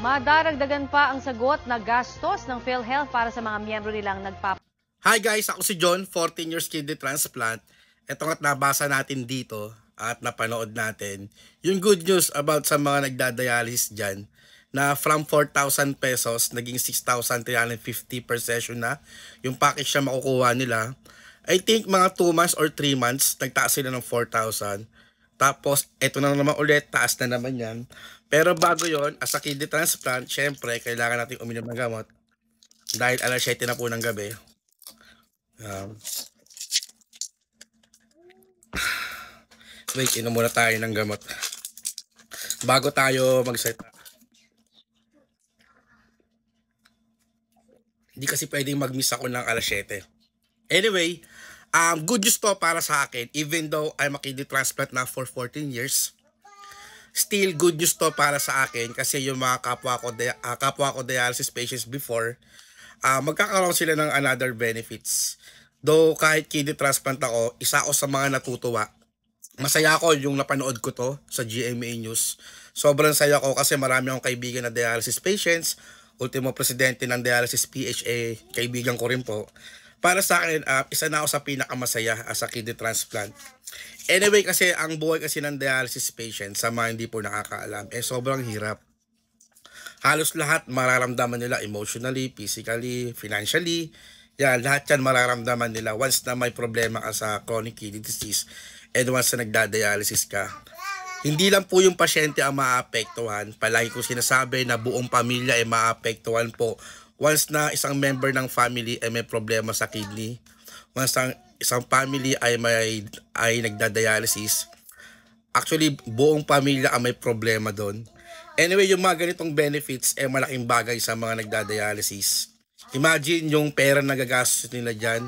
Madaragdagan pa ang sagot na gastos ng PhilHealth para sa mga miyembro nilang Hi guys, ako si John, 14 years kidney transplant. Ito nga't nabasa natin dito at napanood natin yung good news about sa mga nagdadialysis dyan na from 4,000 pesos naging 6,350 per session na yung package na makukuha nila. I think mga 2 months or 3 months nagtaas sila ng 4,000. Tapos ito na naman ulit, taas na naman yan. Pero bago yon, as a kidney transplant, syempre kailangan natin uminom ng gamot dahil alas 7 na po ng gabi. Wait, inom muna tayo ng gamot bago tayo mag-set. Hindi kasi pwedeng mag-miss ako ng alas 7. Anyway, good news to para sa akin. Even though I'm a kidney transplant na for 14 years, still good news to para sa akin kasi yung mga kapwa ko dialysis patients before, magkakaroon sila ng another benefits. Though kahit kidney transplant ako, isa ako sa mga natutuwa. Masaya ako yung napanood ko to sa GMA News. Sobrang saya ko kasi marami akong kaibigan na dialysis patients. Ultimo presidente ng Dialysis PHA, kaibigan ko rin po. Para sa akin, isa na ako sa pinakamasaya as a kidney transplant. Anyway, kasi ang buhay kasi ng dialysis patient, sa mga hindi po nakakaalam, sobrang hirap. Halos lahat mararamdaman nila emotionally, physically, financially. Yan, lahat yan mararamdaman nila once na may problema ka sa chronic kidney disease and once na nagdadialysis ka. Hindi lang po yung pasyente ang maapektuhan. Palagi ko sinasabi na buong pamilya ay maapektuhan po. Once na isang member ng family ay may problema sa kidney, once na isang family ay nagdadialysis, actually buong pamilya ang may problema doon. Anyway, yung mga ganitong benefits ay malaking bagay sa mga nagdadialysis. Imagine yung pera na gagastos nila dyan,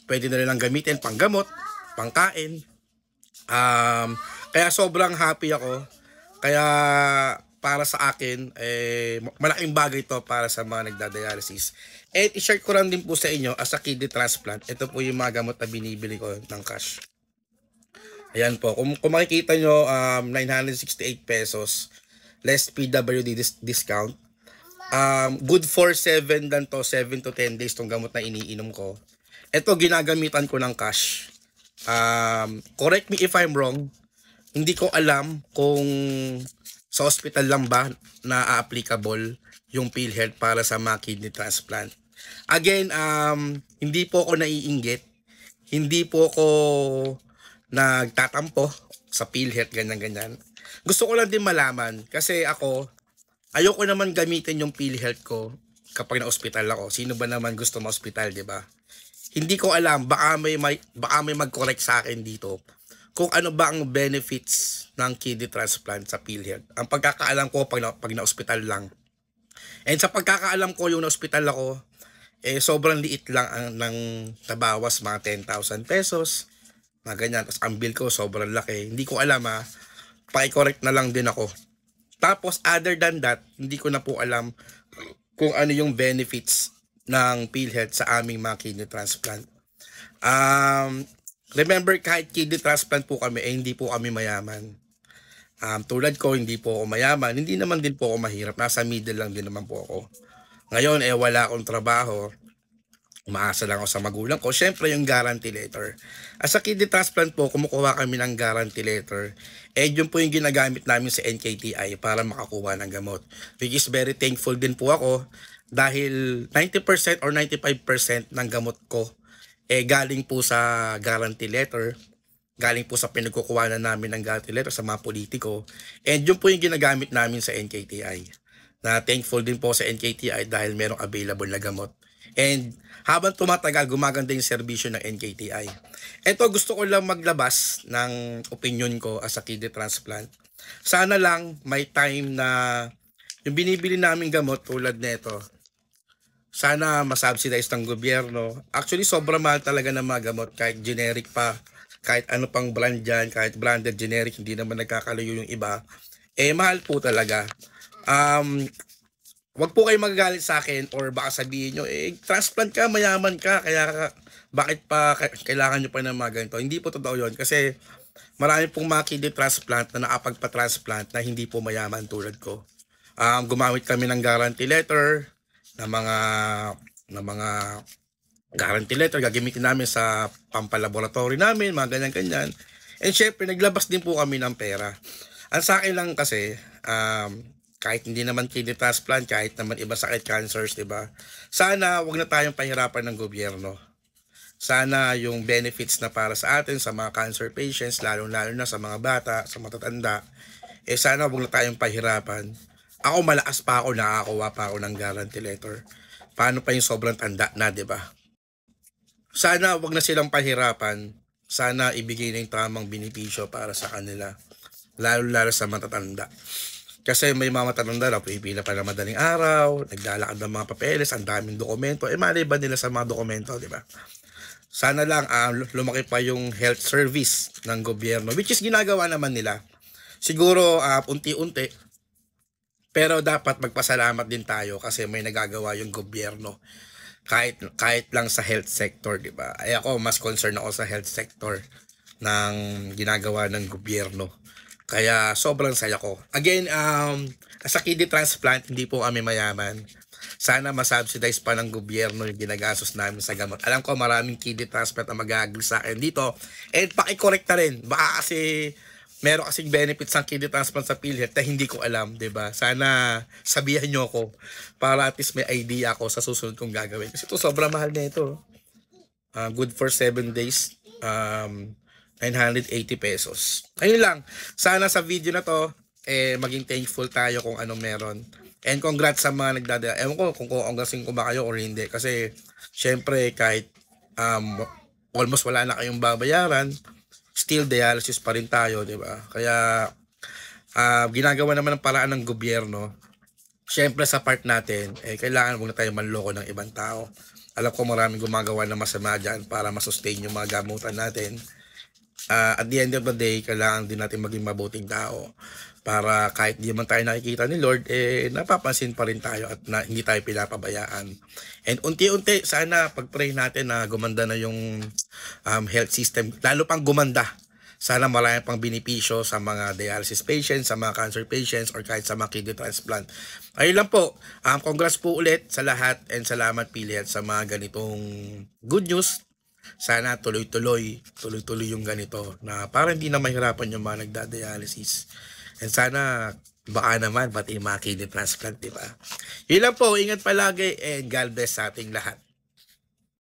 pwede na nilang gamitin panggamot, pangkain. Kaya sobrang happy ako. Kaya para sa akin, malaking bagay to para sa mga nagdadialysis. And i-share ko lang din po sa inyo as a kidney transplant. Ito po yung mga gamot na binibili ko ng cash. Ayan po. Kung makikita nyo, 968 pesos. Less PWD discount. Good for 7 lang to. 7 to 10 days tong gamot na iniinom ko. Ito ginagamitan ko ng cash. Correct me if I'm wrong. Hindi ko alam kung sa hospital lang ba na applicable yung PhilHealth para sa mga kidney transplant. Again, hindi po ako naiinggit. Hindi po ako nagtatampo sa PhilHealth, ganyan-ganyan. Gusto ko lang din malaman kasi ako, ayoko naman gamitin yung PhilHealth ko kapag na-hospital ako. Sino ba naman gusto ma-hospital, di ba? Hindi ko alam, baka may mag-correct sa akin dito kung ano ba ang benefits ng kidney transplant sa PhilHealth. Ang pagkakaalam ko pag na-hospital lang. And sa pagkakaalam ko yung na-hospital ako, sobrang liit lang ng nabawas, mga 10,000 pesos, mga ganyan. Tapos ang bill ko sobrang laki. Hindi ko alam paki-correct na lang din ako. Tapos other than that, hindi ko na po alam kung ano yung benefits ng PhilHealth sa aming mga kidney transplant. Remember, kahit kidney transplant po kami, hindi po kami mayaman. Tulad ko, hindi po ako mayaman. Hindi naman din po ako mahirap. Nasa middle lang din naman po ako. Ngayon, wala akong trabaho. Umaasa lang ako sa magulang ko. Siyempre, yung guarantee letter. As a kidney transplant po, kumukuha kami ng guarantee letter. Yun po yung ginagamit namin sa NKTI para makakuha ng gamot. Which is very thankful din po ako dahil 90% or 95% ng gamot ko galing po sa guarantee letter, galing po sa pinagkukuhanan namin ng guarantee letter sa mga politiko. And yun po yung ginagamit namin sa NKTI. Na thankful din po sa NKTI dahil merong available na gamot. And habang tumatagal, gumaganda yung serbisyo ng NKTI. Ito, gusto ko lang maglabas ng opinion ko as a kidney transplant. Sana lang may time na yung binibili namin gamot tulad nito, sana masubsidize ng gobyerno. Actually, sobrang mahal talaga ng mga gamot. Kahit generic pa, kahit ano pang brand dyan, kahit branded generic, hindi naman nagkakalayo yung iba. Mahal po talaga. Wag po kayo magagalit sa akin or baka sabihin nyo, transplant ka, mayaman ka, kaya bakit pa kailangan nyo pa ng mga ganito? Hindi po totoo yun kasi marami pong mga kidney transplant na nakapagpa-transplant na hindi po mayaman tulad ko. Gumamit kami ng guarantee letter, ng mga guarantee letter, gagamitin namin sa pampalaboratory namin, mga ganyan-ganyan. And syempre, naglabas din po kami ng pera. Ang sa akin lang kasi, kahit hindi naman kidney transplant, kahit naman iba sakit, cancers, diba? Sana wag na tayong pahirapan ng gobyerno. Sana yung benefits na para sa atin, sa mga cancer patients, lalo-lalo na sa mga bata, sa matatanda, sana wag na tayong pahirapan. Ako malakas pa ako, nakakuha pa ako ng guarantee letter. Paano pa yung sobrang tanda na, diba? Sana wag na silang pahirapan. Sana ibigay na yung tamang benepisyo para sa kanila. Lalo-lalo sa matatanda. Kasi may mga matatanda na pipila pa na madaling araw, naglalakad ng mga papeles, ang daming dokumento. Malay ba nila sa mga dokumento, di ba? Sana lang lumaki pa yung health service ng gobyerno, which is ginagawa naman nila. Siguro unti-unti, pero dapat magpasalamat din tayo kasi may nagagawa yung gobyerno. Kahit lang sa health sector, di ba? Ay ako, mas concerned ako sa health sector ng ginagawa ng gobyerno. Kaya sobrang saya ko. Again, as a kidney transplant, hindi po kami mayaman. Sana masubsidize pa ng gobyerno yung ginagastos namin sa gamot. Alam ko maraming kidney transplant na mag-agree sa akin dito. And pakicorrect na rin. Baka kasi meron kasing benefits ang kidney transplant sa PhilHealth na hindi ko alam, 'di ba? Sana sabihan nyo ako para at least may idea ako sa susunod kong gagawin. Kasi ito sobrang mahal na ito. Good for 7 days. 980 pesos. Ayun lang. Sana sa video na to, maging thankful tayo kung anong meron. And congrats sa mga nagdadala. Ewan ko kung congrats ko ba kayo or hindi. Kasi, syempre, kahit almost wala na kayong babayaran, still dialysis pa rin tayo, di ba? Kaya, ginagawa naman ng paraan ng gobyerno. Syempre, sa part natin, kailangan huwag na tayo manloko ng ibang tao. Alam ko maraming gumagawa ng masama dyan para masustain yung mga gamutan natin. At the end of the day, kailangan din natin maging mabuting tao para kahit di man tayo nakikita ni Lord, napapansin pa rin tayo at hindi tayo pinapabayaan. And unti-unti, sana pag-pray natin na gumanda na yung health system, lalo pang gumanda. Sana marami pang benepisyo sa mga dialysis patients, sa mga cancer patients, or kahit sa mga kidney transplant. Ayun lang po. Congrats po ulit sa lahat and salamat PhilHealth sa mga ganitong good news. Sana tuloy-tuloy yung ganito na para hindi na mahirapan yung mga nagda-dialysis. And sana baka naman pati yung mga kidney transplant, di ba? Yun lang po, ingat palagi and God bless sa ating lahat.